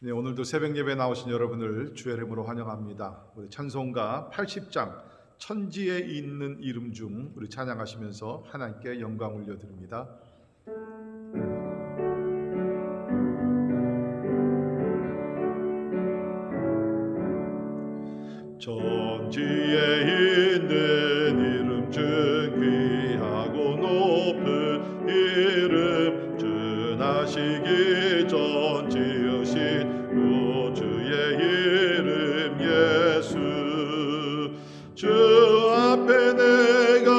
네, 오늘도 새벽 예배 나오신 여러분을 주의 이름으로 환영합니다. 우리 찬송가 80장 천지에 있는 이름 중 우리 찬양하시면서 하나님께 영광 올려드립니다. 천지에 있는 이름 중 귀하고 높은 이름, 전하시기 전 지으신 구주의 이름 예수. 주 앞에 내가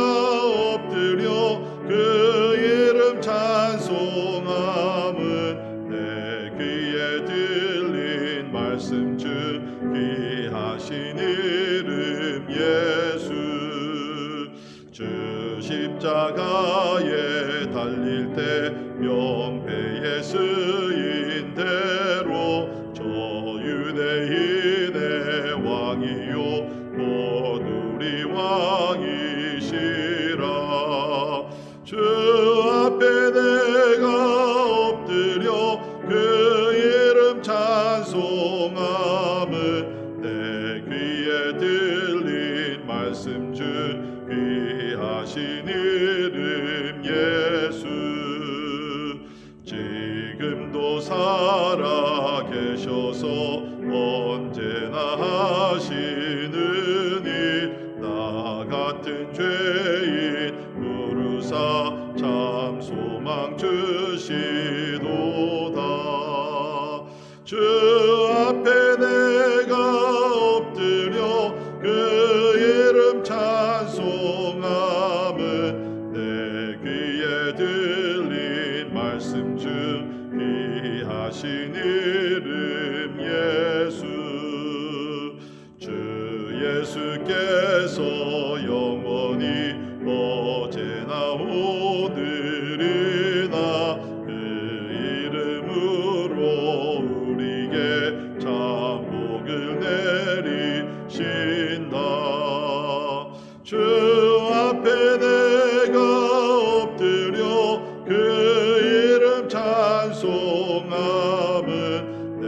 엎드려 그 이름 찬송함은 내 귀에 들린 말씀 중 귀하신 이름 예수. 주 십자가에 달릴 때 명패에 쓰인 대로 저 유대인의 왕이요 곧 우리 왕이시라. 주 앞에 내가 엎드려 그 이름 찬송함은 내 귀에 들린 말씀 중 귀하신 이름 예수. 지금도 살아 계셔서 언제나 하시는 일, 나 같은 죄인 부르사 참 소망 주시도다. 주 앞에 내가 엎드려 그 이름 찬송함은 내 귀에 들린 말씀 중 귀하신 이름 예수. 주 예수께서 영원히 어제나 오늘이나 그 이름으로 우리에게 참 복을 내리신다. 주 앞에 내가 엎드려 그 이름 찬송함은 내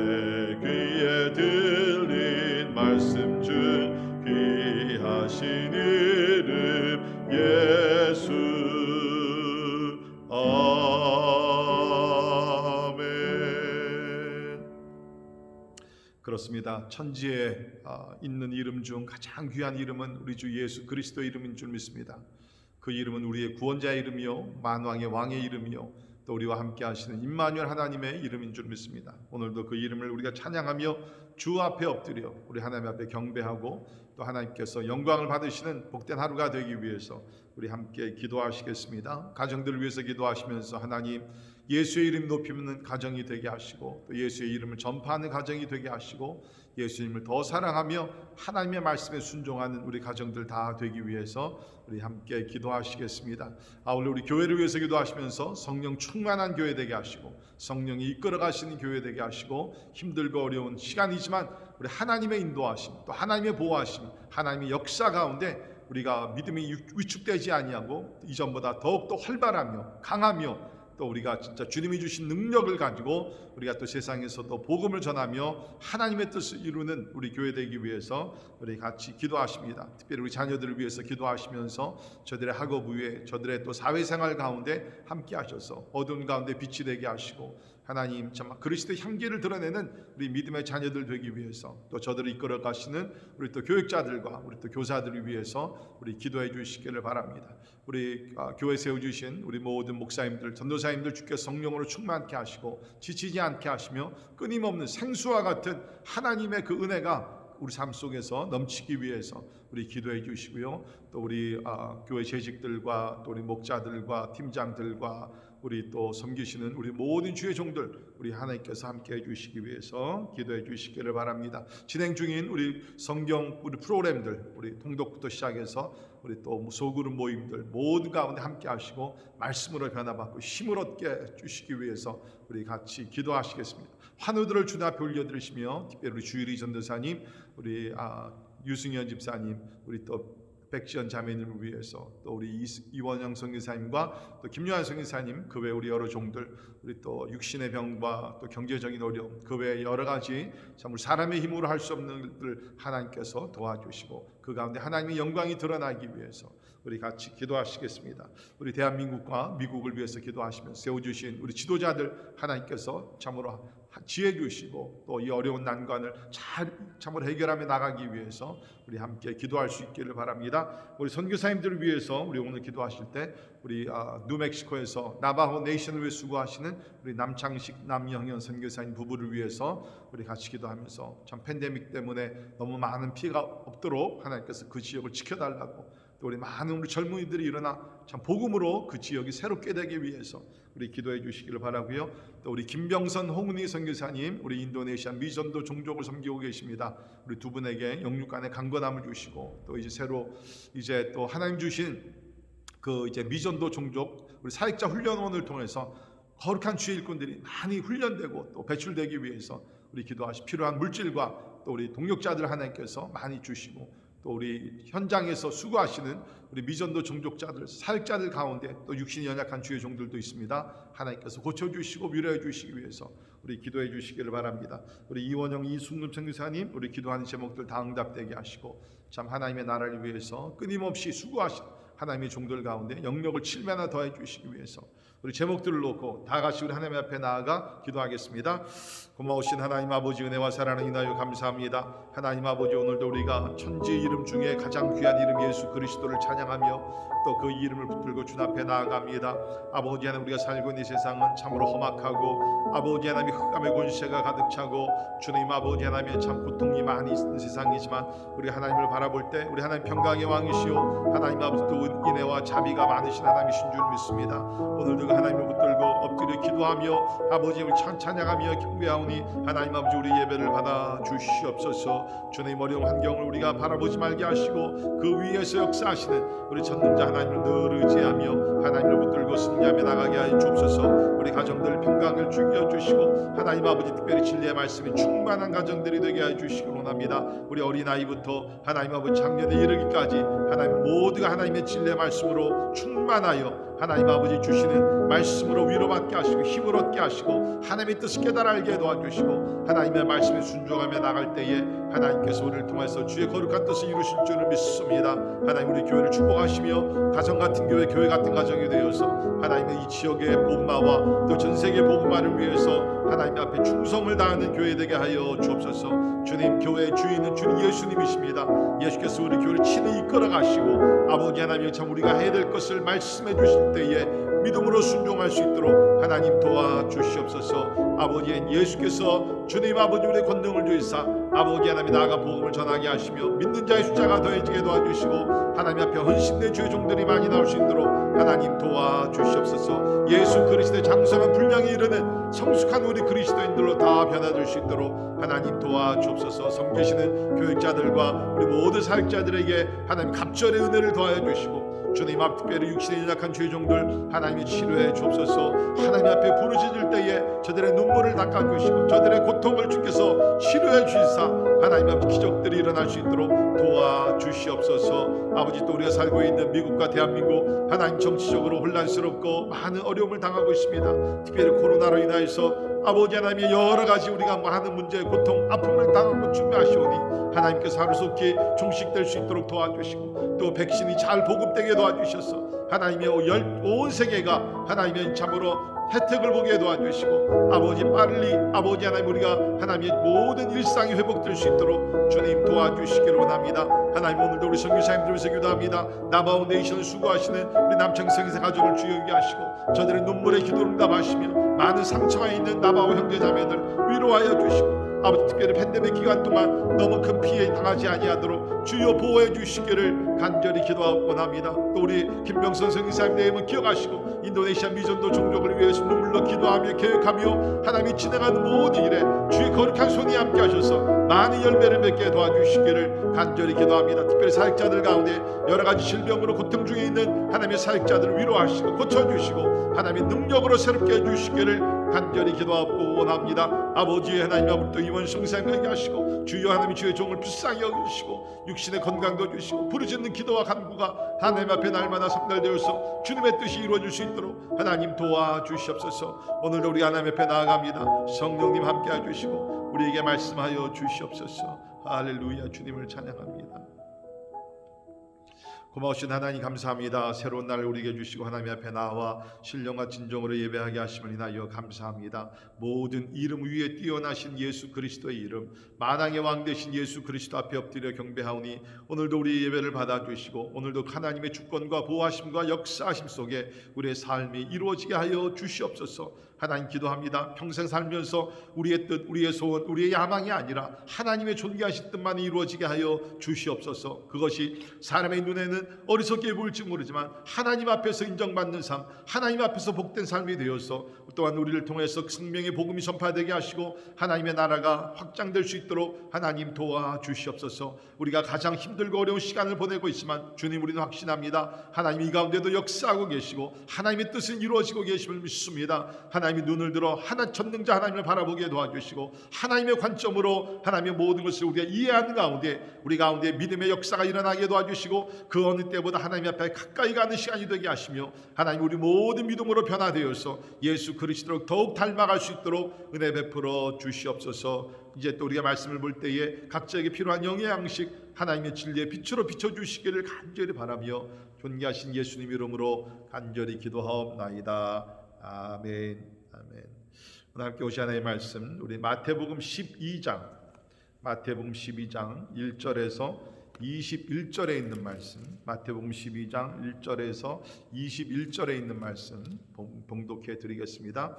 귀에 들린 말씀 중 귀하신 이름 예수. 아멘. 그렇습니다. 천지에 있는 이름 중 가장 귀한 이름은 우리 주 예수 그리스도 이름인 줄 믿습니다. 그 이름은 우리의 구원자의 이름이요 만왕의 왕의 이름이요 또 우리와 함께 하시는 임마누엘 하나님의 이름인 줄 믿습니다. 오늘도 그 이름을 우리가 찬양하며 주 앞에 엎드려 우리 하나님 앞에 경배하고 또 하나님께서 영광을 받으시는 복된 하루가 되기 위해서 우리 함께 기도하시겠습니다. 가정들을 위해서 기도하시면서 하나님 예수의 이름 높이는 가정이 되게 하시고 또 예수의 이름을 전파하는 가정이 되게 하시고 예수님을 더 사랑하며 하나님의 말씀에 순종하는 우리 가정들 다 되기 위해서 우리 함께 기도하시겠습니다. 오늘 우리 교회를 위해서 기도하시면서 성령 충만한 교회 되게 하시고 성령이 이끌어 가시는 교회 되게 하시고 힘들고 어려운 시간이지만 우리 하나님의 인도하심 또 하나님의 보호하심 하나님의 역사 가운데 우리가 믿음이 위축되지 아니하고 이전보다 더욱더 활발하며 강하며 또 우리가 진짜 주님이 주신 능력을 가지고 우리가 또 세상에서도 복음을 전하며 하나님의 뜻을 이루는 우리 교회 되기 위해서 우리 같이 기도하십니다. 특별히 우리 자녀들을 위해서 기도하시면서 저들의 학업 위에 저들의 또 사회생활 가운데 함께 하셔서 어두운 가운데 빛이 되게 하시고 하나님 참 그리스도의 향기를 드러내는 우리 믿음의 자녀들 되기 위해서 또 저들을 이끌어 가시는 우리 또 교육자들과 우리 또 교사들을 위해서 우리 기도해 주시기를 바랍니다. 우리 교회 세워주신 우리 모든 목사님들 전도사님들 주께서 성령으로 충만케 하시고 지치지 않게 하시며 끊임없는 생수와 같은 하나님의 그 은혜가 우리 삶 속에서 넘치기 위해서 우리 기도해 주시고요. 또 우리 교회 재직들과 또 우리 목자들과 팀장들과 우리 또 섬기시는 우리 모든 주의 종들 우리 하나님께서 함께 해주시기 위해서 기도해 주시기를 바랍니다. 진행 중인 우리 성경 우리 프로그램들 우리 통독부터 시작해서 우리 또 소그룹 모임들 모든 가운데 함께 하시고 말씀으로 변화받고 힘을 얻게 주시기 위해서 우리 같이 기도하시겠습니다. 환우들을 주님 앞에 올려드리시며 특별히 우리 주일이 전도사님 우리 유승현 집사님 우리 또 백지연 자매님을 위해서, 또 우리 이원영 선교사님과 또 김요한 선교사님, 그 외 우리 여러 종들, 우리 또 육신의 병과 또 경제적인 어려움, 그 외 여러 가지 참 우리 사람의 힘으로 할 수 없는 일들 하나님께서 도와주시고 그 가운데 하나님의 영광이 드러나기 위해서 우리 같이 기도하시겠습니다. 우리 대한민국과 미국을 위해서 기도하시면서 세워주신 우리 지도자들 하나님께서 참으로 지혜 주시고 또 이 어려운 난관을 참으로 해결하며 나가기 위해서 우리 함께 기도할 수 있기를 바랍니다. 우리 선교사님들을 위해서 우리 오늘 기도하실 때 우리 뉴멕시코에서 나바호 네이션을 위해 수고하시는 우리 남창식 남영현 선교사님 부부를 위해서 우리 같이 기도하면서 참 팬데믹 때문에 너무 많은 피해가 없도록 하나님께서 그 지역을 지켜달라고, 또 우리 많은 우리 젊은이들이 일어나 참 복음으로 그 지역이 새롭게 되기 위해서 우리 기도해 주시기를 바라고요. 또 우리 김병선 홍은희 선교사님, 우리 인도네시아 미전도 종족을 섬기고 계십니다. 우리 두 분에게 영육간의 강건함을 주시고, 또 이제 새로 이제 또 하나님 주신 그 이제 미전도 종족 우리 사역자 훈련원을 통해서 거룩한 주의 일꾼들이 많이 훈련되고 또 배출되기 위해서 우리 기도하시 필요한 물질과 또 우리 동력자들 하나님께서 많이 주시고, 또 우리 현장에서 수고하시는 우리 미전도 종족자들, 사역자들 가운데 또 육신이 연약한 주의 종들도 있습니다. 하나님께서 고쳐주시고 위로해 주시기 위해서 우리 기도해 주시기를 바랍니다. 우리 이원영 이순금 선교사님, 우리 기도하는 제목들 다 응답되게 하시고 참 하나님의 나라를 위해서 끊임없이 수고하신 하나님의 종들 가운데 영역을 7배나 더해 주시기 위해서 우리 제목들을 놓고 다 같이 우리 하나님 앞에 나아가 기도하겠습니다. 고마우신 하나님 아버지, 은혜와 사랑을 인하여 감사합니다. 하나님 아버지, 오늘도 우리가 천지의 이름 중에 가장 귀한 이름 예수 그리스도를 찬양하며 또 그 이름을 붙들고 주님 앞에 나아갑니다. 아버지 하나님, 우리가 살고 있는 이 세상은 참으로 험악하고 아버지 하나님 흑암의 권세가 가득 차고 주님 아버지 하나님의 참 고통이 많이 있는 세상이지만 우리 하나님을 바라볼 때 우리 하나님 평강의 왕이시오 하나님 아버지 또 인애와 자비가 많으신 하나님이신 줄 믿습니다. 오늘도 하나님을 붙들고 엎드려 기도하며 아버지 우리 찬양하며 경배하오니 하나님 아버지 우리 예배를 받아 주시옵소서. 주님 어려운 환경을 우리가 바라보지 말게 하시고 그 위에서 역사하시는 우리 전능자 하나님을 늘 의지하며 하나님을 붙들고 승리하며 나가게 하여 주옵소서. 우리 가정들 평강을 주여 주시고 하나님 아버지 특별히 진리의 말씀이 충만한 가정들이 되게 하여 주시기 원합니다. 우리 어린아이부터 하나님 아버지 장년에 이르기까지 하나님 모두가 하나님의 진리의 말씀으로 충만하여 하나님 아버지 주시는 말씀으로 위로받게 하시고 힘을 얻게 하시고 하나님의 뜻을 깨달아 알게 도와주시고 하나님의 말씀에 순종하며 나갈 때에 하나님께서 우리를 통해서 주의 거룩한 뜻을 이루실 줄을 믿습니다. 하나님 우리 교회를 축복하시며 가정 같은 교회, 교회 같은 가정이 되어서 하나님의 이 지역의 복음화와 또 전 세계 복음화를 위해서 하나님 앞에 충성을 다하는 교회 되게 하여 주옵소서. 주님, 교회의 주인은 주님 예수님이십니다. 예수께서 우리 교회를 친히 이끌어 가시고 아버지 하나님 참 우리가 해야 될 것을 말씀해 주실 때에 믿음으로 순종할 수 있도록 하나님 도와주시옵소서. 아버지 예수께서 주님 아버지 우리의 권능을 주이사 아버지 하나님 나아가 복음을 전하게 하시며 믿는 자의 숫자가 더해지게 도와주시고 하나님 앞에 헌신된 주의 종들이 많이 나올 수 있도록 하나님 도와주시옵소서. 예수 그리스도의 장성한 분량에 이르는 성숙한 우리 그리스도인들로 다 변화될 수 있도록 하나님 도와주옵소서. 섬기시는 교육자들과 우리 모든 사역자들에게 하나님 갑절의 은혜를 더하여 주시고 주님 앞 특별히 육신에 연약한 죄종들 하나님이 치료해 주옵소서. 하나님 앞에 부르짖을 때에 저들의 눈물을 닦아주시고 저들의 고통을 주께서 치료해 주시사 하나님 앞에 기적들이 일어날 수 있도록 도와주시옵소서. 아버지 또 우리가 살고 있는 미국과 대한민국 하나님 정치적으로 혼란스럽고 많은 어려움을 당하고 있습니다. 특별히 코로나로 인하여서 아버지 하나님의 여러 가지 우리가 많은 문제, 고통, 아픔을 당하고 준비하시오니 하나님께서 하루속히 종식될 수 있도록 도와주시고 또 백신이 잘 보급되게 도와주셔서 하나님의 온 세계가 하나님의 참으로 혜택을 보게 도와주시고 아버지 빨리 아버지 하나님 우리가 하나님의 모든 일상이 회복될 수 있도록 주님 도와주시기를 원합니다. 하나님 오늘도 우리 선교사님들 위해서 기도합니다. 나바오 네이션을 수고하시는 우리 남청성에서 가족을 주의하게 하시고 저들의 눈물의 기도를 응답하시며 많은 상처가 있는 나바오 형제자매들 위로하여 주시고 아버지 특별히 팬데믹 기간 동안 너무 큰 피해 당하지 아니하도록 주여 보호해 주시기를 간절히 기도하고 원합니다. 또 우리 김병선 선교사님 내임을 기억하시고 인도네시아 미전도 종족을 위해서 눈물로 기도하며 계획하며 하나님이 진행하는 모든 일에 주의 거룩한 손이 함께 하셔서 많은 열매를 맺게 도와주시기를 간절히 기도합니다. 특별히 사역자들 가운데 여러 가지 질병으로 고통 중에 있는 하나님의 사역자들을 위로하시고 고쳐주시고 하나님의 능력으로 새롭게 해주시기를 간절히 기도하고 원합니다. 아버지의 하나님 아버지 이번 성생하게 하시고 주여 하나님 주의 종을 불쌍히 여기시고 육신의 건강도 주시고 부르짖는 기도와 간구가 하나님 앞에 날마다 성달되어서 주님의 뜻이 이루어질 수 있도록 하나님 도와주시옵소서. 오늘도 우리 하나님 앞에 나아갑니다. 성령님 함께해 주시고 우리에게 말씀하여 주시옵소서. 할렐루야. 주님을 찬양합니다. 고마우신 하나님 감사합니다. 새로운 날을 우리에게 주시고 하나님 앞에 나와 신령과 진정으로 예배하게 하심을 인하여 감사합니다. 모든 이름 위에 뛰어나신 예수 그리스도의 이름, 만왕의 왕 되신 예수 그리스도 앞에 엎드려 경배하오니 오늘도 우리 예배를 받아주시고 오늘도 하나님의 주권과 보호하심과 역사하심 속에 우리의 삶이 이루어지게 하여 주시옵소서. 하나님 기도합니다. 평생 살면서 우리의 뜻, 우리의 소원, 우리의 야망이 아니라 하나님의 존귀하신 뜻만 이루어지게 하여 주시옵소서. 그것이 사람의 눈에는 어리석게 보일지 모르지만 하나님 앞에서 인정받는 삶, 하나님 앞에서 복된 삶이 되어서 또한 우리를 통해서 생명의 복음이 전파되게 하시고 하나님의 나라가 확장될 수 있도록 하나님 도와주시옵소서. 우리가 가장 힘들고 어려운 시간을 보내고 있지만 주님 우리는 확신합니다. 하나님 이 가운데도 역사하고 계시고 하나님의 뜻은 이루어지고 계심을 믿습니다. 하나님이 눈을 들어 하나 전능자 하나님을 바라보게 도와주시고 하나님의 관점으로 하나님의 모든 것을 우리가 이해하는 가운데 우리 가운데 믿음의 역사가 일어나게 도와주시고 그 어느 때보다 하나님 앞에 가까이 가는 시간이 되게 하시며 하나님 우리 모든 믿음으로 변화되어서 예수 그리스도를 더욱 닮아갈 수 있도록 은혜 베풀어 주시옵소서. 이제 또 우리가 말씀을 볼 때에 각자에게 필요한 영의 양식 하나님의 진리의 빛으로 비춰주시기를 간절히 바라며 존귀하신 예수님 이름으로 간절히 기도하옵나이다. 아멘. 아멘. 오늘 함께 오신 하나님의 말씀 우리 마태복음 12장 1절에서 21절에 있는 말씀, 마태복음 12장 1절에서 21절에 있는 말씀 봉독해 드리겠습니다.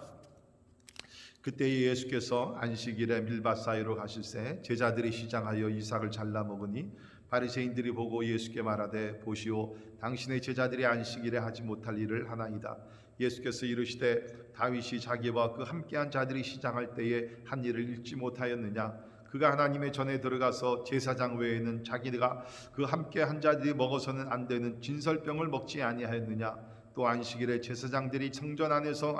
그때 예수께서 안식일에 밀밭 사이로 가실새 제자들이 시장하여 이삭을 잘라 먹으니 바리새인들이 보고 예수께 말하되 보시오 당신의 제자들이 안식일에 하지 못할 일을 하나이다. 예수께서 이르시되 다윗이 자기와 그 함께한 자들이 시장할 때에 한 일을 잊지 못하였느냐. 그가 하나님의 전에 들어가서 제사장 외에는 자기가 그 함께한 자들이 먹어서는 안 되는 진설병을 먹지 아니하였느냐. 또 안식일에 제사장들이 성전 안에서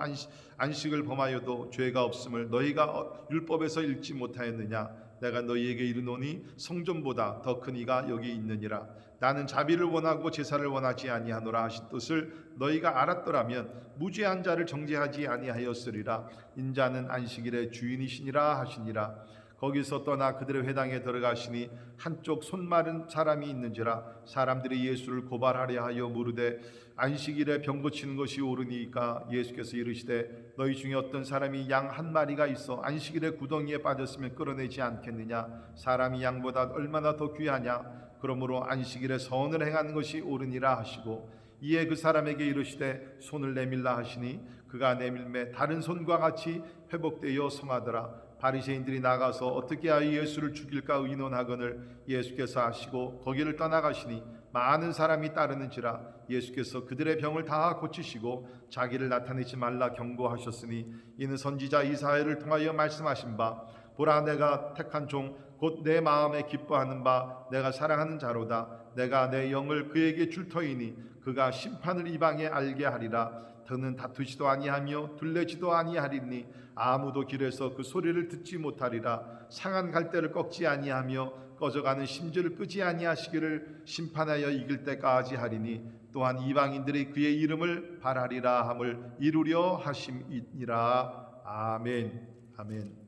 안식을 범하여도 죄가 없음을 너희가 율법에서 읽지 못하였느냐. 내가 너희에게 이르노니 성전보다 더 큰 이가 여기 있느니라. 나는 자비를 원하고 제사를 원하지 아니하노라 하신 뜻을 너희가 알았더라면 무죄한 자를 정죄하지 아니하였으리라. 인자는 안식일의 주인이시니라 하시니라. 거기서 떠나 그들의 회당에 들어가시니 한쪽 손 마른 사람이 있는지라. 사람들이 예수를 고발하려 하여 물으되 안식일에 병 고치는 것이 옳으니까. 예수께서 이르시되 너희 중에 어떤 사람이 양 한 마리가 있어 안식일에 구덩이에 빠졌으면 끌어내지 않겠느냐. 사람이 양보다 얼마나 더 귀하냐. 그러므로 안식일에 선을 행하는 것이 옳으니라 하시고 이에 그 사람에게 이르시되 손을 내밀라 하시니 그가 내밀매 다른 손과 같이 회복되어 성하더라. 바리새인들이 나가서 어떻게 하여 예수를 죽일까 의논하거늘 예수께서 하시고 거기를 떠나가시니 많은 사람이 따르는지라. 예수께서 그들의 병을 다 고치시고 자기를 나타내지 말라 경고하셨으니 이는 선지자 이사야를 통하여 말씀하신 바 보라 내가 택한 종 곧 내 마음에 기뻐하는 바 내가 사랑하는 자로다. 내가 내 영을 그에게 줄 터이니 그가 심판을 이방에 알게 하리라. 더는 다투지도 아니하며 둘레지도 아니하리니 아무도 길에서 그 소리를 듣지 못하리라. 상한 갈대를 꺾지 아니하며 꺼져가는 심지를 끄지 아니하시기를 심판하여 이길 때까지 하리니 또한 이방인들이 그의 이름을 바라리라 함을 이루려 하심이니라. 아멘. 아멘.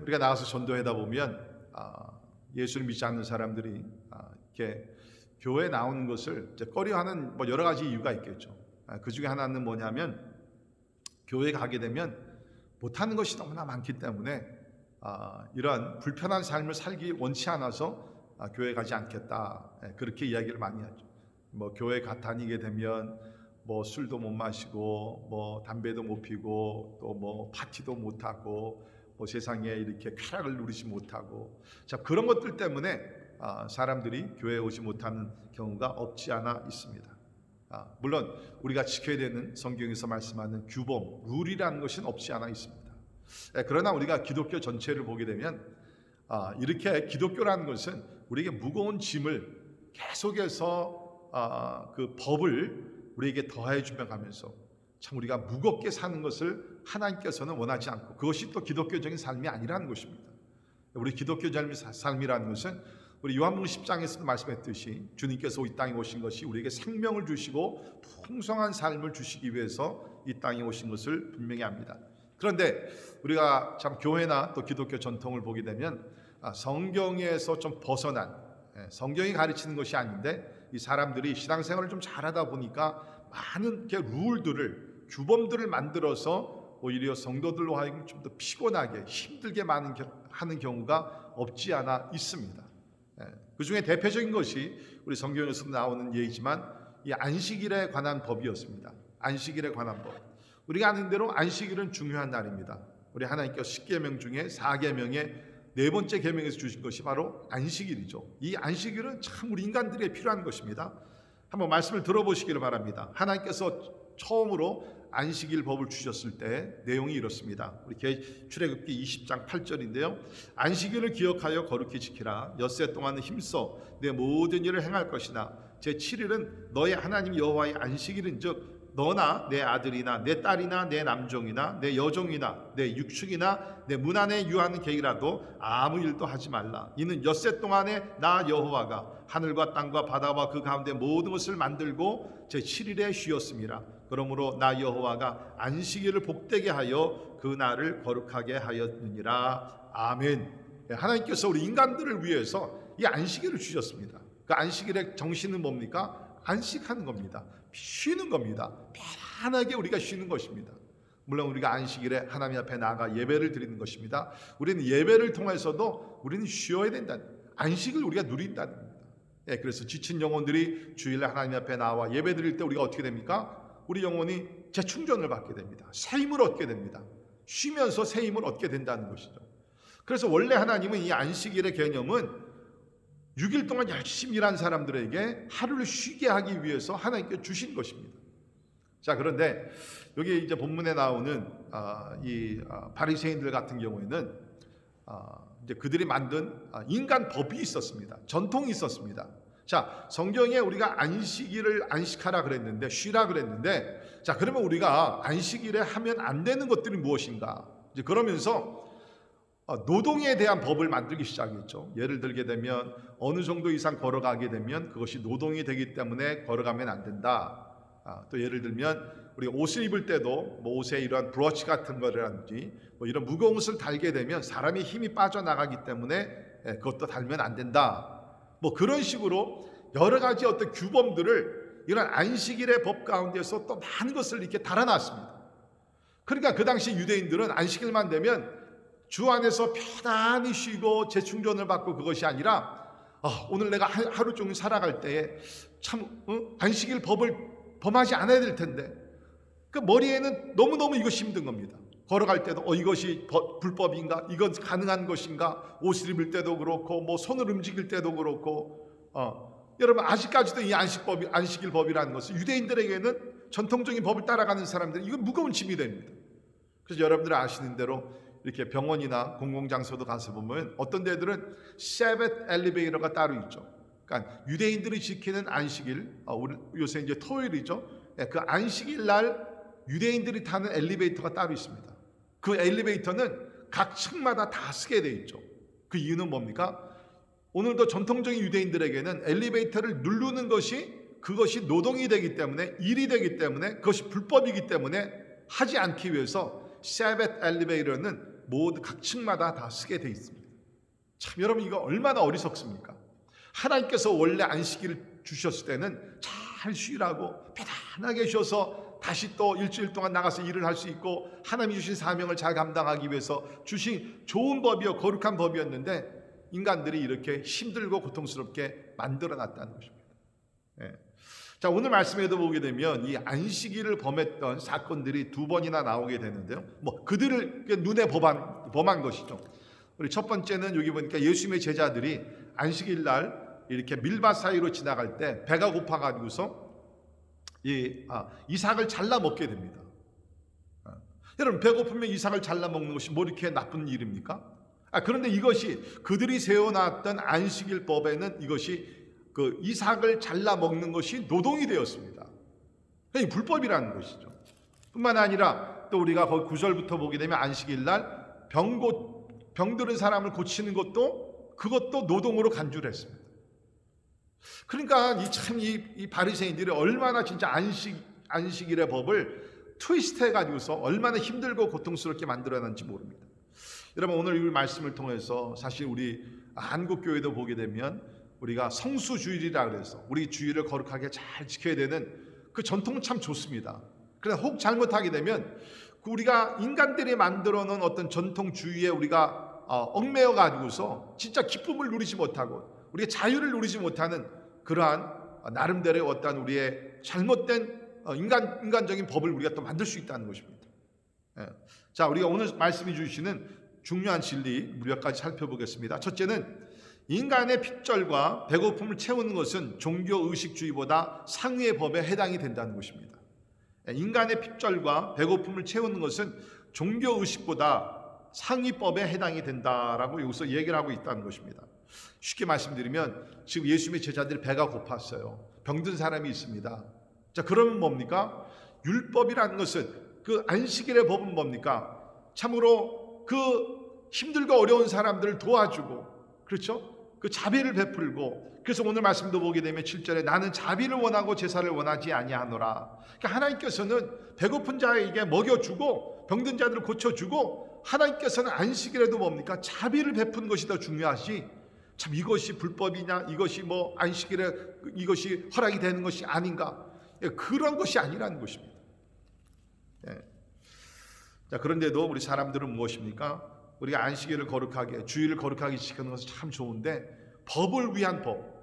우리가 나가서 전도하다 보면 예수를 믿지 않는 사람들이 이렇게 교회에 나오는 것을 이제 꺼려하는 여러 가지 이유가 있겠죠. 그 중에 하나는 뭐냐면 교회에 가게 되면 못하는 것이 너무나 많기 때문에 이러한 불편한 삶을 살기 원치 않아서 교회 가지 않겠다. 그렇게 이야기를 많이 하죠. 교회 다니게 되면 술도 못 마시고 담배도 못 피고 또 파티도 못 하고 세상에 이렇게 쾌락을 누리지 못하고 그런 것들 때문에 사람들이 교회에 오지 못하는 경우가 없지 않아 있습니다. 물론 우리가 지켜야 되는 성경에서 말씀하는 규범, 룰이라는 것은 없지 않아 있습니다. 그러나 우리가 기독교 전체를 보게 되면 이렇게 기독교라는 것은 우리에게 무거운 짐을 계속해서 그 법을 우리에게 더해 주며 가면서 참 우리가 무겁게 사는 것을 하나님께서는 원하지 않고, 그것이 또 기독교적인 삶이 아니라는 것입니다. 우리 기독교적인 삶이라는 것은 우리 요한복음 10장에서도 말씀했듯이 주님께서 이 땅에 오신 것이 우리에게 생명을 주시고 풍성한 삶을 주시기 위해서 이 땅에 오신 것을 분명히 합니다. 그런데 우리가 참 교회나 또 기독교 전통을 보게 되면 성경에서 좀 벗어난, 성경이 가르치는 것이 아닌데 이 사람들이 신앙생활을 좀 잘하다 보니까 많은 룰들을, 규범들을 만들어서 오히려 성도들로 하여금 좀 더 피곤하게 힘들게 하는 경우가 없지 않아 있습니다. 그 중에 대표적인 것이 우리 성경에서 나오는 예이지만 이 안식일에 관한 법이었습니다. 안식일에 관한 법. 우리가 아는 대로 안식일은 중요한 날입니다. 우리 하나님께서 10계명 중에 4계명의 네 번째 계명에서 주신 것이 바로 안식일이죠. 이 안식일은 참 우리 인간들에게 필요한 것입니다. 한번 말씀을 들어보시기를 바랍니다. 하나님께서 처음으로 안식일 법을 주셨을 때 내용이 이렇습니다. 우리 출애굽기 20장 8절인데요. 안식일을 기억하여 거룩히 지키라. 엿새 동안은 힘써 내 모든 일을 행할 것이나 제7일은 너의 하나님 여호와의 안식일인즉 너나 내 아들이나 내 딸이나 내 남종이나 내 여종이나 내 육축이나 내 문 안에 유하는 개이라도 아무 일도 하지 말라. 이는 엿새 동안에 나 여호와가 하늘과 땅과 바다와 그 가운데 모든 것을 만들고 제7일에 쉬었음이라. 그러므로 나 여호와가 안식일을 복되게 하여 그 날을 거룩하게 하였느니라. 아멘. 하나님께서 우리 인간들을 위해서 이 안식일을 주셨습니다. 그 안식일의 정신은 뭡니까? 안식하는 겁니다. 쉬는 겁니다. 편안하게 우리가 쉬는 것입니다. 물론 우리가 안식일에 하나님 앞에 나아가 예배를 드리는 것입니다. 우리는 예배를 통해서도 우리는 쉬어야 된다는, 안식을 우리가 누린다는 겁니다. 그래서 지친 영혼들이 주일날 하나님 앞에 나와 예배 드릴 때 우리가 어떻게 됩니까? 우리 영혼이 재충전을 받게 됩니다. 새 힘을 얻게 됩니다. 쉬면서 새 힘을 얻게 된다는 것이죠. 그래서 원래 하나님은 이 안식일의 개념은 6일 동안 열심히 일한 사람들에게 하루를 쉬게 하기 위해서 하나님께 주신 것입니다. 자, 그런데 여기 이제 본문에 나오는 바리새인들 같은 경우에는 이제 그들이 만든 인간 법이 있었습니다. 전통이 있었습니다. 자, 성경에 우리가 안식일을 안식하라 그랬는데, 쉬라 그랬는데, 자, 그러면 우리가 안식일에 하면 안 되는 것들이 무엇인가? 이제 그러면서 노동에 대한 법을 만들기 시작했죠. 예를 들게 되면 어느 정도 이상 걸어가게 되면 그것이 노동이 되기 때문에 걸어가면 안 된다. 또 예를 들면 우리 옷을 입을 때도 뭐 옷에 이런 브러치 같은 거라든지 뭐 이런 무거운 옷을 달게 되면 사람의 힘이 빠져나가기 때문에 그것도 달면 안 된다. 뭐 그런 식으로 여러 가지 어떤 규범들을 이런 안식일의 법 가운데서 또 많은 것을 이렇게 달아놨습니다. 그러니까 그 당시 유대인들은 안식일만 되면 주 안에서 편안히 쉬고 재충전을 받고 그것이 아니라 오늘 내가 하루 종일 살아갈 때에 참 안식일 법을 범하지 않아야 될 텐데, 그 머리에는 너무너무 이것이 힘든 겁니다. 걸어갈 때도 이것이 불법인가? 이건 가능한 것인가? 옷을 입을 때도 그렇고 뭐 손을 움직일 때도 그렇고 여러분 아직까지도 이 안식일 법이라는 것은 유대인들에게는 전통적인 법을 따라가는 사람들은 이건 무거운 짐이 됩니다. 그래서 여러분들 아시는 대로 이렇게 병원이나 공공장소도 가서 보면 어떤 데들은 세벳 엘리베이터가 따로 있죠. 그러니까 유대인들이 지키는 안식일, 요새 이제 토요일이죠. 그 안식일 날 유대인들이 타는 엘리베이터가 따로 있습니다. 그 엘리베이터는 각 층마다 다 쓰게 돼 있죠. 그 이유는 뭡니까? 오늘도 전통적인 유대인들에게는 엘리베이터를 누르는 그것이 노동이 되기 때문에, 일이 되기 때문에, 그것이 불법이기 때문에 하지 않기 위해서 세벳 엘리베이터는 모두 각 층마다 다 쓰게 돼 있습니다. 참 여러분, 이거 얼마나 어리석습니까? 하나님께서 원래 안식일을 주셨을 때는 잘 쉬라고 편안하게 쉬어서 다시 또 일주일 동안 나가서 일을 할 수 있고 하나님이 주신 사명을 잘 감당하기 위해서 주신 좋은 법이요, 거룩한 법이었는데 인간들이 이렇게 힘들고 고통스럽게 만들어놨다는 것입니다. 자, 오늘 말씀에도 보게 되면 이 안식일을 범했던 사건들이 두 번이나 나오게 되는데요. 뭐 그들을 눈에 범한 것이죠. 우리 첫 번째는 여기 보니까 예수님의 제자들이 안식일 날 이렇게 밀밭 사이로 지나갈 때 배가 고파가지고서 이삭을 잘라 먹게 됩니다. 여러분, 배고프면 이삭을 잘라 먹는 것이 뭐 이렇게 나쁜 일입니까? 그런데 이것이 그들이 세워놨던 안식일 법에는 이것이 그 이삭을 잘라 먹는 것이 노동이 되었습니다. 그러니까 불법이라는 것이죠. 뿐만 아니라 또 우리가 거기 9절부터 보게 되면 안식일 날 병들은 사람을 고치는 그것도 노동으로 간주를 했습니다. 그러니까 이 바리새인들이 얼마나 진짜 안식일의 법을 트위스트해 가지고서 얼마나 힘들고 고통스럽게 만들어놨는지 모릅니다. 여러분, 오늘 이 말씀을 통해서 사실 우리 한국 교회도 보게 되면 우리가 성수주일이라 그래서 우리 주일을 거룩하게 잘 지켜야 되는 그 전통은 참 좋습니다. 그러나 혹 잘못하게 되면 우리가 인간들이 만들어 놓은 어떤 전통주의에 우리가 얽매여 가지고서 진짜 기쁨을 누리지 못하고 우리의 자유를 누리지 못하는 그러한 나름대로의 어떤 우리의 잘못된 인간적인 법을 우리가 또 만들 수 있다는 것입니다. 자, 우리가 오늘 말씀해 주시는 중요한 진리 몇 가지 살펴보겠습니다. 첫째는 인간의 핍절과 배고픔을 채우는 것은 종교 의식주의보다 상위의 법에 해당이 된다는 것입니다. 인간의 핍절과 배고픔을 채우는 것은 종교 의식보다 상위법에 해당이 된다라고 여기서 얘기를 하고 있다는 것입니다. 쉽게 말씀드리면 지금 예수님의 제자들이 배가 고팠어요. 병든 사람이 있습니다. 자, 그러면 뭡니까? 율법이라는 것은 그 안식일의 법은 뭡니까? 참으로 그 힘들고 어려운 사람들을 도와주고, 그렇죠? 그 자비를 베풀고, 그래서 오늘 말씀도 보게 되면 7절에 나는 자비를 원하고 제사를 원하지 아니하노라. 그러니까 하나님께서는 배고픈 자에게 먹여주고 병든 자들을 고쳐주고, 하나님께서는 안식일에도 뭡니까? 자비를 베푸는 것이 더 중요하지, 참 이것이 불법이냐, 이것이 뭐 안식일에 이것이 허락이 되는 것이 아닌가, 그런 것이 아니라는 것입니다. 자, 그런데도 우리 사람들은 무엇입니까? 우리가 안식일을 거룩하게, 주일을 거룩하게 지키는 것은 참 좋은데 법을 위한 법,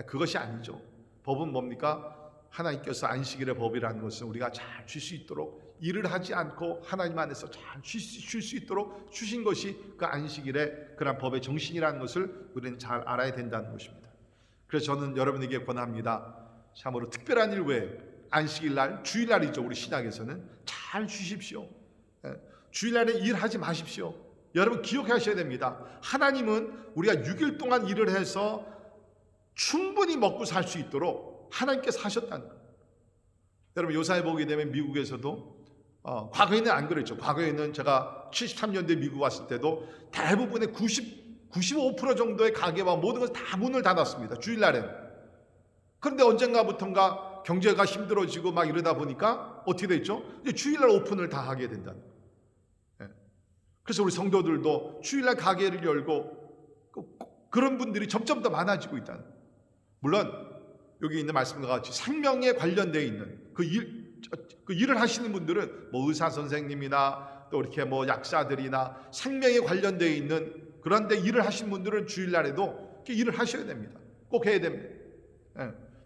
그것이 아니죠. 법은 뭡니까? 하나님께서 안식일의 법이라는 것은 우리가 잘 쉴 수 있도록, 일을 하지 않고 하나님 안에서 잘 쉴 수 있도록 주신 것이 그 안식일의 그런 법의 정신이라는 것을 우리는 잘 알아야 된다는 것입니다. 그래서 저는 여러분에게 권합니다. 참으로 특별한 일 외에 안식일날, 주일날이죠, 우리 신약에서는 잘 쉬십시오. 주일날에 일하지 마십시오. 여러분 기억하셔야 됩니다. 하나님은 우리가 6일 동안 일을 해서 충분히 먹고 살 수 있도록 하나님께서 하셨다는 거예요. 여러분 요사에 보게 되면 미국에서도 과거에는 안 그랬죠. 과거에는 제가 73년도에 미국 왔을 때도 대부분의 95% 정도의 가게와 모든 것을 다 문을 닫았습니다. 주일날엔. 그런데 언젠가부턴가 경제가 힘들어지고 막 이러다 보니까 어떻게 됐죠? 이제 주일날 오픈을 다 하게 된다는 거예요. 그래서 우리 성도들도 주일날 가게를 열고 그런 분들이 점점 더 많아지고 있다는 거예요. 물론 여기 있는 말씀과 같이 생명에 관련되어 있는 그 일을 하시는 분들은 뭐 의사 선생님이나 또 이렇게 뭐 약사들이나 생명에 관련되어 있는 그런데 일을 하시는 분들은 주일날에도 일을 하셔야 됩니다. 꼭 해야 됩니다.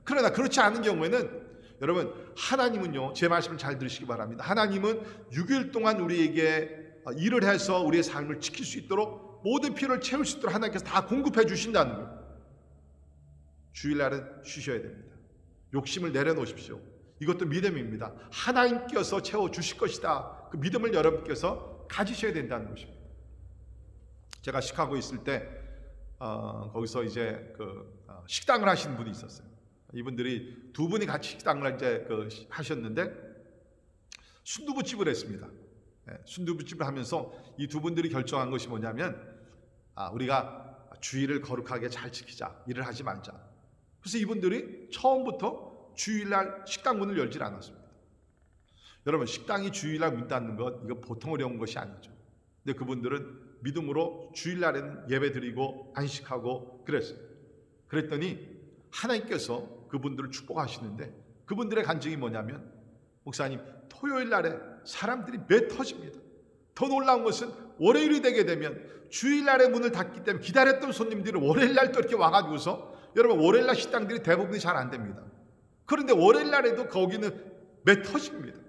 그러나 그렇지 않은 경우에는 여러분 하나님은요, 제 말씀을 잘 들으시기 바랍니다. 하나님은 6일 동안 우리에게 일을 해서 우리의 삶을 지킬 수 있도록 모든 필요를 채울 수 있도록 하나님께서 다 공급해 주신다는 거예요. 주일날은 쉬셔야 됩니다. 욕심을 내려놓으십시오. 이것도 믿음입니다. 하나님께서 채워주실 것이다. 그 믿음을 여러분께서 가지셔야 된다는 것입니다. 제가 시카고에 있을 때 거기서 이제 식당을 하시는 분이 있었어요. 이분들이 두 분이 같이 식당을 이제 하셨는데 순두부집을 했습니다. 순두부집을 하면서 이 두 분들이 결정한 것이 뭐냐면 우리가 주일을 거룩하게 잘 지키자, 일을 하지 말자. 그래서 이분들이 처음부터 주일날 식당 문을 열질 않았습니다. 여러분 식당이 주일날 문 닫는 것 이거 보통 어려운 것이 아니죠. 근데 그분들은 믿음으로 주일날에는 예배 드리고 안식하고 그랬어요. 그랬더니 하나님께서 그분들을 축복하시는데 그분들의 간증이 뭐냐면 목사님 토요일날에 사람들이 매 터집니다. 더 놀라운 것은 월요일이 되게 되면 주일날에 문을 닫기 때문에 기다렸던 손님들이 월요일날 또 이렇게 와가지고서 여러분 월요일날 식당들이 대부분이 잘 안 됩니다. 그런데 월요일날에도 거기는 매 터집니다.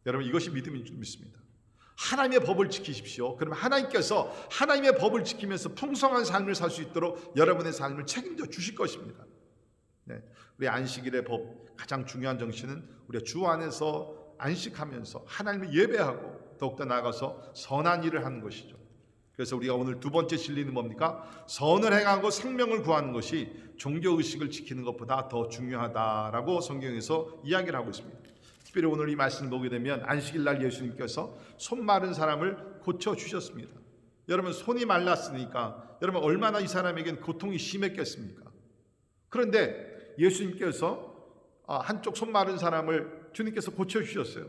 여러분 이것이 믿음인 줄 믿습니다. 하나님의 법을 지키십시오. 그러면 하나님께서 하나님의 법을 지키면서 풍성한 삶을 살 수 있도록 여러분의 삶을 책임져 주실 것입니다. 우리 안식일의 법 가장 중요한 정신은 우리가 주 안에서 안식하면서 하나님을 예배하고 더욱더 나아가서 선한 일을 하는 것이죠. 그래서 우리가 오늘 두 번째 진리는 뭡니까? 선을 행하고 생명을 구하는 것이 종교의식을 지키는 것보다 더 중요하다라고 성경에서 이야기를 하고 있습니다. 특별히 오늘 이 말씀을 보게 되면 안식일 날 예수님께서 손 마른 사람을 고쳐 주셨습니다. 여러분, 손이 말랐으니까 여러분 얼마나 이 사람에겐 고통이 심했겠습니까? 그런데 예수님께서 한쪽 손 마른 사람을 주님께서 고쳐 주셨어요.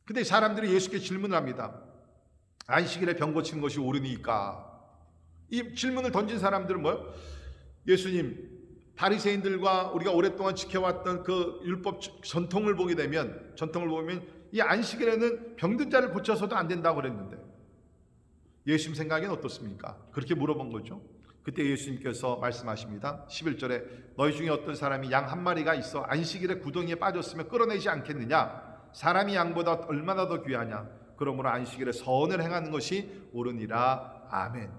근데 사람들이 예수께 질문을 합니다. 안식일에 병 고치는 것이 옳으니까? 이 질문을 던진 사람들은 뭐예요? 예수님, 바리새인들과 우리가 오랫동안 지켜왔던 그 율법 전통을 보게 되면 이 안식일에는 병든 자를 고쳐서도 안 된다고 그랬는데 예수님 생각엔 어떻습니까? 그렇게 물어본 거죠. 그때 예수님께서 말씀하십니다. 11절에 너희 중에 어떤 사람이 양 한 마리가 있어 안식일에 구덩이에 빠졌으면 끌어내지 않겠느냐? 사람이 양보다 얼마나 더 귀하냐? 그러므로 안식일에 선을 행하는 것이 옳으니라. 아멘.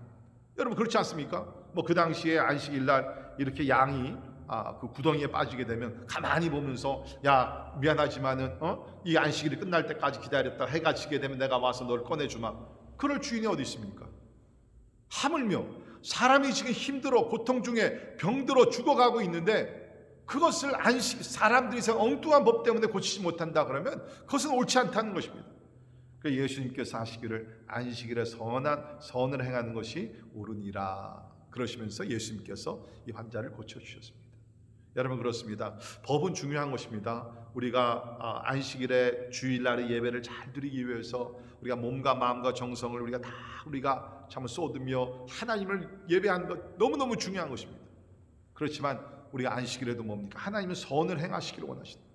여러분, 그렇지 않습니까? 그 당시에 안식일 날 이렇게 양이 그 구덩이에 빠지게 되면 가만히 보면서 야, 미안하지만은 이 안식일이 끝날 때까지 기다렸다 해가 지게 되면 내가 와서 널 꺼내주마. 그럴 주인이 어디 있습니까? 하물며 사람이 지금 힘들어 고통 중에 병들어 죽어가고 있는데 그것을 사람들이 엉뚱한 법 때문에 고치지 못한다 그러면 그것은 옳지 않다는 것입니다. 그래서 예수님께서 하시기를 안식일에 선을 행하는 것이 옳으니라 그러시면서 예수님께서 이 환자를 고쳐주셨습니다. 여러분, 그렇습니다. 법은 중요한 것입니다. 우리가 안식일에 주일날의 예배를 잘 드리기 위해서 우리가 몸과 마음과 정성을 우리가 참 쏟으며 하나님을 예배하는 것 너무너무 중요한 것입니다. 그렇지만 우리가 안식일에도 뭡니까? 하나님은 선을 행하시기를 원하신다.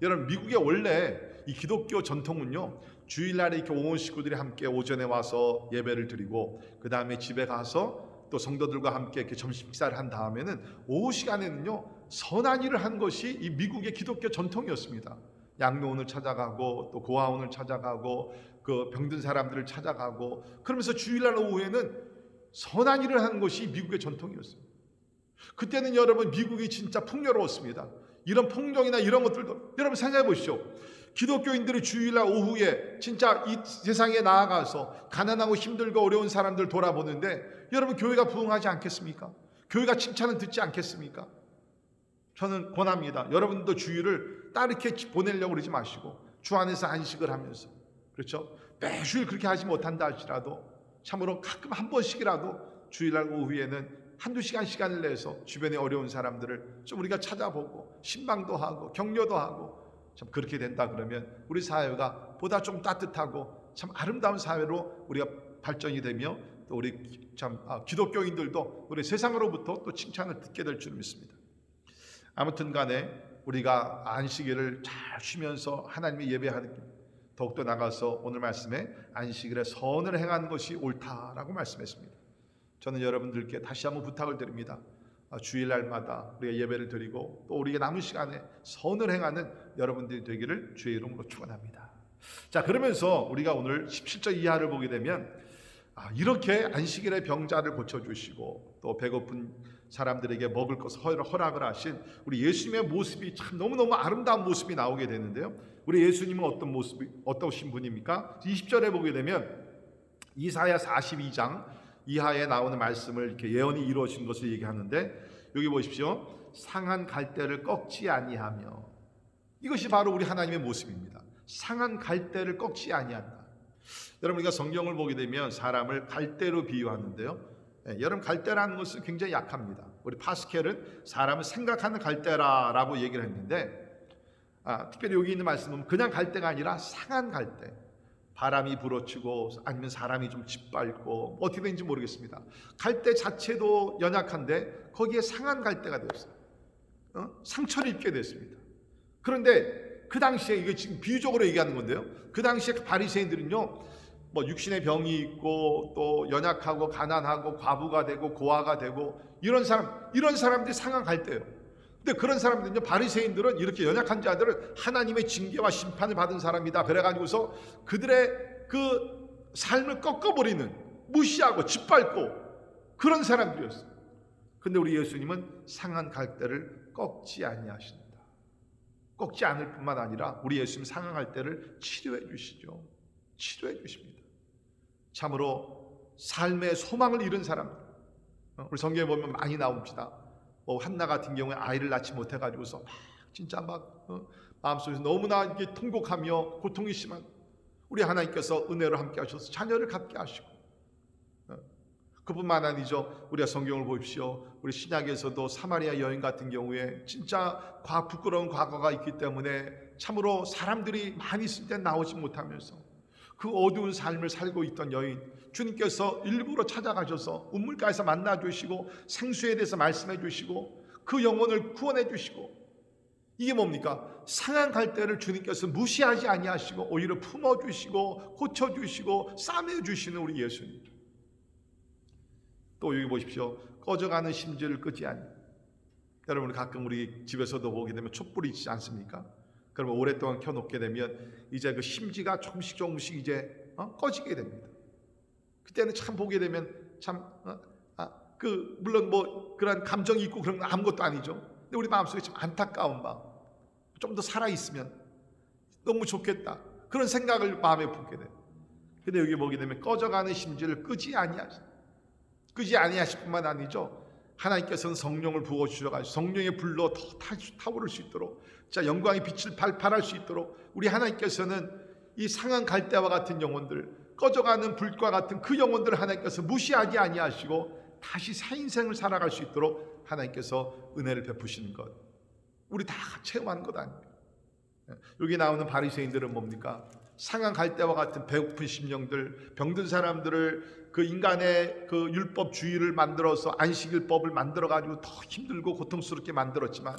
여러분, 미국의 원래 이 기독교 전통은요, 주일날에 이렇게 온 식구들이 함께 오전에 와서 예배를 드리고 그 다음에 집에 가서 또 성도들과 함께 이렇게 점심 식사를 한 다음에는 오후 시간에는요 선한 일을 한 것이 이 미국의 기독교 전통이었습니다. 양로원을 찾아가고 또 고아원을 찾아가고 그 병든 사람들을 찾아가고 그러면서 주일날 오후에는 선한 일을 하는 것이 미국의 전통이었어요. 그때는 여러분 미국이 진짜 풍요로웠습니다. 이런 폭력이나 이런 것들도 여러분 생각해 보시죠. 기독교인들이 주일날 오후에 진짜 이 세상에 나아가서 가난하고 힘들고 어려운 사람들 돌아보는데 여러분 교회가 부흥하지 않겠습니까? 교회가 칭찬을 듣지 않겠습니까? 저는 권합니다. 여러분도 주일을 따르게 보내려고 그러지 마시고 주 안에서 안식을 하면서, 그렇죠? 매주일 그렇게 하지 못한다 할지라도 참으로 가끔 한 번씩이라도 주일날 오후에는 한두 시간 시간을 내서 주변에 어려운 사람들을 좀 우리가 찾아보고 신방도 하고 격려도 하고 참 그렇게 된다 그러면 우리 사회가 보다 좀 따뜻하고 참 아름다운 사회로 우리가 발전이 되며 또 우리 참 기독교인들도 우리 세상으로부터 또 칭찬을 듣게 될 줄 믿습니다. 아무튼 간에 우리가 안식일을 잘 쉬면서 하나님의 예배하는 길, 더욱더 나가서 오늘 말씀에 안식일에 선을 행하는 것이 옳다라고 말씀했습니다. 저는 여러분들께 다시 한번 부탁을 드립니다. 주일날마다 우리가 예배를 드리고 또 우리의 남은 시간에 선을 행하는 여러분들이 되기를 주의 이름으로 축원합니다. 자, 그러면서 우리가 오늘 17절 이하를 보게 되면 이렇게 안식일에 병자를 고쳐주시고 또 배고픈 사람들에게 먹을 것을 허락을 하신 우리 예수님의 모습이 참 너무너무 아름다운 모습이 나오게 되는데요. 우리 예수님은 어떠신 분입니까? 20절에 보게 되면 이사야 42장 이하에 나오는 말씀을 이렇게 예언이 이루어진 것을 얘기하는데 여기 보십시오. 상한 갈대를 꺾지 아니하며, 이것이 바로 우리 하나님의 모습입니다. 상한 갈대를 꺾지 아니한다. 여러분, 우리가 성경을 보게 되면 사람을 갈대로 비유하는데요. 여러분, 갈대라는 것은 굉장히 약합니다. 우리 파스켈은 사람을 생각하는 갈대라고 얘기를 했는데 특별히 여기 있는 말씀은 그냥 갈대가 아니라 상한 갈대, 바람이 불어치고 아니면 사람이 좀 짓밟고 어떻게 되는지 모르겠습니다. 갈대 자체도 연약한데 거기에 상한 갈대가 되었어요. 상처를 입게 됐습니다. 그런데 그 당시에, 이게 지금 비유적으로 얘기하는 건데요, 그 당시에 바리새인들은요 육신의 병이 있고 또 연약하고 가난하고 과부가 되고 고아가 되고 이런 사람들이 상한 갈대예요. 근데 그런 사람들은요, 바리새인들은 이렇게 연약한 자들을 하나님의 징계와 심판을 받은 사람이다 그래가지고서 그들의 그 삶을 꺾어버리는, 무시하고 짓밟고 그런 사람들이었어요. 근데 우리 예수님은 상한 갈대를 꺾지 아니하신다. 꺾지 않을 뿐만 아니라 우리 예수님 상한 갈대를 치료해 주시죠. 치료해 주십니다. 참으로 삶의 소망을 잃은 사람들, 우리 성경에 보면 많이 나옵니다. 한나 같은 경우에 아이를 낳지 못해가지고서 막 진짜 막 마음속에서 너무나 이게 통곡하며 고통이 심한 우리 하나님께서 은혜로 함께 하셔서 자녀를 갖게 하시고, 그뿐만 아니죠. 우리가 성경을 보십시오. 우리 신약에서도 사마리아 여인 같은 경우에 진짜 부끄러운 과거가 있기 때문에 참으로 사람들이 많이 있을 때 나오지 못하면서 그 어두운 삶을 살고 있던 여인, 주님께서 일부러 찾아가셔서 우물가에서 만나 주시고 생수에 대해서 말씀해 주시고 그 영혼을 구원해 주시고, 이게 뭡니까? 상한 갈대를 주님께서 무시하지 아니하시고 오히려 품어주시고 고쳐주시고 싸매주시는 우리 예수님. 또 여기 보십시오. 꺼져가는 심지를 끄지 않니. 여러분, 가끔 우리 집에서도 보게 되면 촛불이 있지 않습니까? 그러면 오랫동안 켜놓게 되면 이제 그 심지가 조금씩 이제 꺼지게 됩니다. 그때는 참 보게 되면 참 물론 뭐 그런 감정이 있고 그런 건 아무것도 아니죠. 근데 우리 마음속에 좀 안타까운 마음, 좀 더 살아있으면 너무 좋겠다, 그런 생각을 마음에 품게 돼요. 근데 여기 보게 되면 꺼져가는 심지를 끄지 아니하실 뿐만 아니죠. 하나님께서는 성령을 부어주셔가지고 성령의 불로 더 타오를 수 있도록, 자 영광의 빛을 발판할 수 있도록 우리 하나님께서는 이 상한 갈대와 같은 영혼들, 꺼져가는 불과 같은 그 영혼들을 하나님께서 무시하지 아니하시고 다시 새 인생을 살아갈 수 있도록 하나님께서 은혜를 베푸시는 것, 우리 다 체험하는 것 아닙니까? 여기 나오는 바리새인들은 뭡니까? 상한 갈대와 같은 배고픈 심령들, 병든 사람들을 그 인간의 그 율법주의를 만들어서 안식일법을 만들어 가지고 더 힘들고 고통스럽게 만들었지만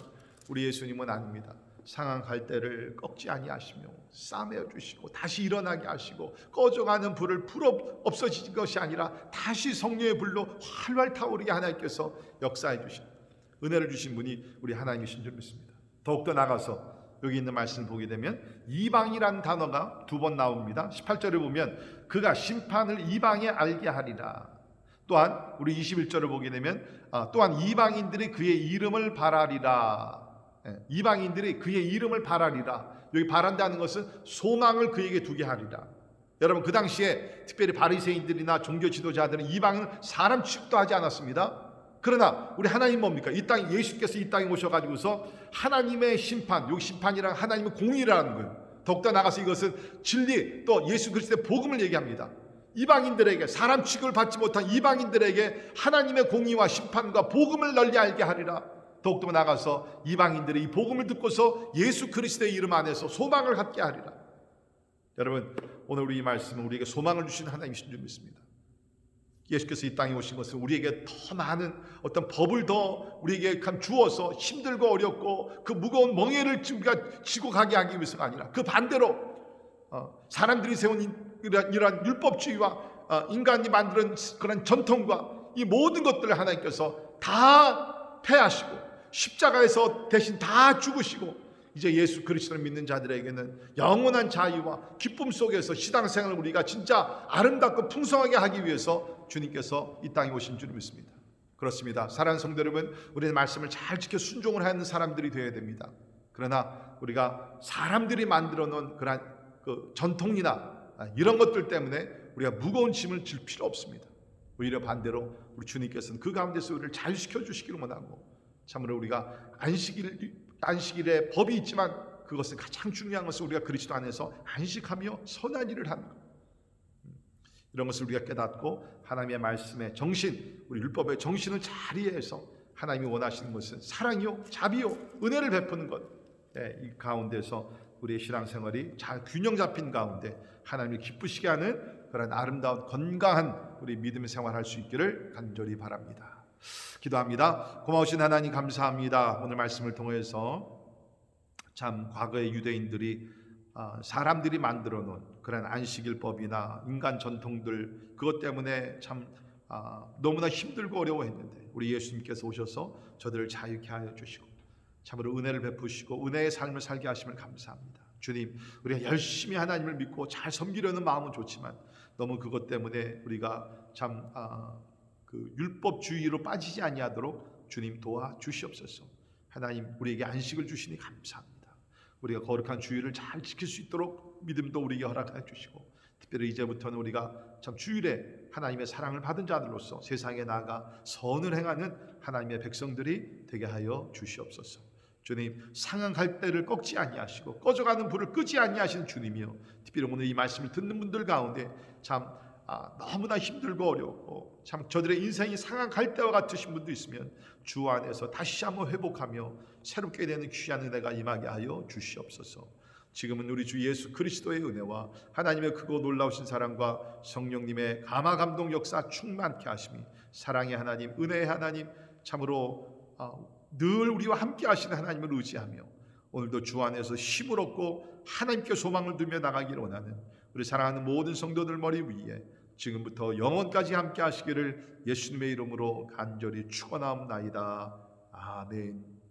우리 예수님은 아닙니다. 상한 갈대를 꺾지 아니하시며 싸매어 주시고 다시 일어나게 하시고 꺼져가는 불을 없어지는 것이 아니라 다시 성령의 불로 활활 타오르게 하나님께서 역사해 주신 은혜를 주신 분이 우리 하나님이신 줄 믿습니다. 더욱더 나가서 여기 있는 말씀을 보게 되면 이방이라는 단어가 2번 나옵니다. 18절을 보면 그가 심판을 이방에 알게 하리라. 또한 우리 21절을 보게 되면 또한 이방인들이 그의 이름을 바라리라. 이방인들이 그의 이름을 바라리라. 여기 바란다는 것은 소망을 그에게 두게 하리라. 여러분, 그 당시에 특별히 바리새인들이나 종교 지도자들은 이방은 사람 취급도 하지 않았습니다. 그러나 우리 하나님 뭡니까? 이 땅, 예수께서 이 땅에 오셔가지고서 하나님의 심판, 여기 심판이란 하나님의 공의라는 거예요. 더욱더 나가서 이것은 진리, 또 예수 그리스도의 복음을 얘기합니다. 이방인들에게, 사람 취급을 받지 못한 이방인들에게 하나님의 공의와 심판과 복음을 널리 알게 하리라. 더욱더 나가서 이방인들이 이 복음을 듣고서 예수 그리스도의 이름 안에서 소망을 갖게 하리라. 여러분, 오늘 우리 이 말씀은 우리에게 소망을 주신 하나님이신 줄 믿습니다. 예수께서 이 땅에 오신 것은 우리에게 더 많은 어떤 법을 더 우리에게 주어서 힘들고 어렵고 그 무거운 멍에를 우리가 지고 가게 하기 위해서가 아니라 그 반대로 사람들이 세운 이러한 율법주의와 인간이 만드는 그런 전통과 이 모든 것들을 하나님께서 다 패하시고 십자가에서 대신 다 죽으시고 이제 예수 그리스도를 믿는 자들에게는 영원한 자유와 기쁨 속에서 신앙생활을 우리가 진짜 아름답고 풍성하게 하기 위해서 주님께서 이 땅에 오신 줄 믿습니다. 그렇습니다. 사랑하는 성도 여러분, 우리는 말씀을 잘 지켜 순종을 하는 사람들이 되어야 됩니다. 그러나 우리가 사람들이 만들어 놓은 그런 그 전통이나 이런 것들 때문에 우리가 무거운 짐을 질 필요 없습니다. 오히려 반대로 우리 주님께서는 그 가운데서 우리를 자유시켜 주시기를 원하고, 참으로 우리가 안식일에 법이 있지만 그것은 가장 중요한 것은 우리가 그리스도 안에서 안식하며 선한 일을 하는 것. 이런 것을 우리가 깨닫고 하나님의 말씀의 정신, 우리 율법의 정신을 잘 이해해서 하나님이 원하시는 것은 사랑이요, 자비요, 은혜를 베푸는 것. 이 가운데서 우리의 신앙생활이 잘 균형 잡힌 가운데 하나님을 기쁘시게 하는 그런 아름다운 건강한 우리 믿음의 생활할 수 있기를 간절히 바랍니다. 기도합니다. 고마우신 하나님 감사합니다. 오늘 말씀을 통해서 참 과거의 유대인들이 사람들이 만들어 놓은 그런 안식일법이나 인간 전통들, 그것 때문에 참 너무나 힘들고 어려워했는데 우리 예수님께서 오셔서 저들을 자유케 하여 주시고 참으로 은혜를 베푸시고 은혜의 삶을 살게 하심을 감사합니다. 주님, 우리가 열심히 하나님을 믿고 잘 섬기려는 마음은 좋지만 너무 그것 때문에 우리가 참 그 율법주의로 빠지지 아니하도록 주님 도와주시옵소서. 하나님, 우리에게 안식을 주시니 감사합니다. 우리가 거룩한 주일을 잘 지킬 수 있도록 믿음도 우리에게 허락해 주시고, 특별히 이제부터는 우리가 참 주일에 하나님의 사랑을 받은 자들로서 세상에 나아가 선을 행하는 하나님의 백성들이 되게 하여 주시옵소서. 주님, 상한 갈대를 꺾지 아니하시고 꺼져가는 불을 끄지 아니하시는 주님이요, 특별히 오늘 이 말씀을 듣는 분들 가운데 참 너무나 힘들고 어렵고 참 저들의 인생이 상한 갈대와 같으신 분도 있으면 주 안에서 다시 한번 회복하며 새롭게 되는 귀한 은혜가 임하게 하여 주시옵소서. 지금은 우리 주 예수 그리스도의 은혜와 하나님의 크고 놀라우신 사랑과 성령님의 감화 감동 역사 충만케 하심이, 사랑의 하나님, 은혜의 하나님, 참으로 늘 우리와 함께 하시는 하나님을 의지하며 오늘도 주 안에서 힘을 얻고 하나님께 소망을 두며 나가기를 원하는 우리 사랑하는 모든 성도들 머리 위에 지금부터 영원까지 함께 하시기를 예수님의 이름으로 간절히 축원하옵나이다. 아멘.